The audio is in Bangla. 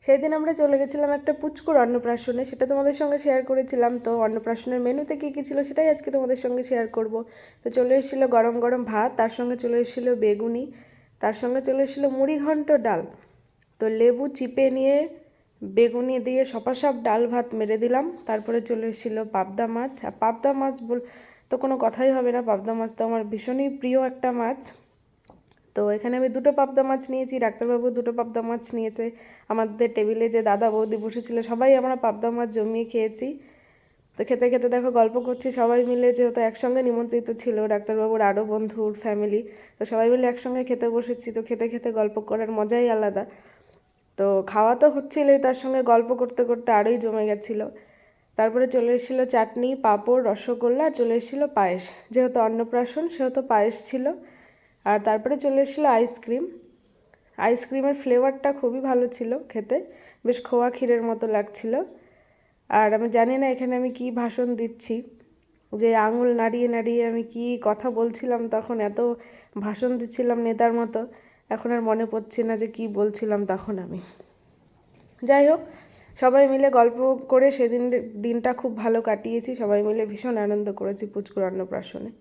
সেই দিন আমরা চলে গেছিলাম একটা পুচকুর অন্নপ্রাশনে, সেটা তোমাদের সঙ্গে শেয়ার করেছিলাম। তো অন্নপ্রাশনের মেনুতে কী কী ছিল সেটাই আজকে তোমাদের সঙ্গে শেয়ার করব। তো চলে এসেছিলো গরম গরম ভাত, তার সঙ্গে চলে এসেছিলো বেগুনি, তার সঙ্গে চলে এসেছিলো মুড়ি ঘন্ট ডাল। তো লেবু চিপে নিয়ে বেগুনি দিয়ে সপাসপ ডাল ভাত মেরে দিলাম। তারপরে চলে এসেছিলো পাবদা মাছ। আর পাবদা মাছ তো কোনো কথাই হবে না, পাবদা মাছ তো আমার ভীষণই প্রিয় একটা মাছ। তো এখানে আমি 2টো পাবদা মাছ নিয়েছি, ডাক্তারবাবু 2টো পাবদা মাছ নিয়েছে। আমাদের টেবিলে যে দাদা বৌদি বসেছিল সবাই আমরা পাবদা মাছ জমিয়ে খেয়েছি। তো খেতে খেতে দেখো গল্প করছি সবাই মিলে, যেহেতু একসঙ্গে নিমন্ত্রিত ছিল ডাক্তারবাবুর আরও বন্ধুর ফ্যামিলি, তো সবাই মিলে একসঙ্গে খেতে বসেছি। তো খেতে খেতে গল্প করার মজাই আলাদা। তো খাওয়া তো হচ্ছিলই, তার সঙ্গে গল্প করতে করতে আরোই জমে গেছিলো। তারপরে চলে এসেছিলো চাটনি, পাঁপড়, রসগোল্লা, আর চলে এসেছিলো পায়েস। যেহেতু অন্নপ্রাশন সেহেতু পায়েস ছিল। আর তারপরে চলে এসেছিলো আইসক্রিম। আইসক্রিমের ফ্লেভারটা খুবই ভালো ছিল খেতে, বেশ খোয়া ক্ষীরের মতো লাগছিল। আর আমি জানি না এখানে আমি কি ভাষণ দিচ্ছি, যে আঙুল নাড়িয়ে নাড়িয়ে আমি কি কথা বলছিলাম, তখন এত ভাষণ দিচ্ছিলাম নেতার মতো। এখন আর মনে পড়ছে না যে কি বলছিলাম তখন আমি। যাই হোক, সবাই মিলে গল্প করে দিনটা খুব ভালো কাটিয়েছি, সবাই মিলে ভীষণ আনন্দ করেছি পুচকুর অন্নপ্রাশনে।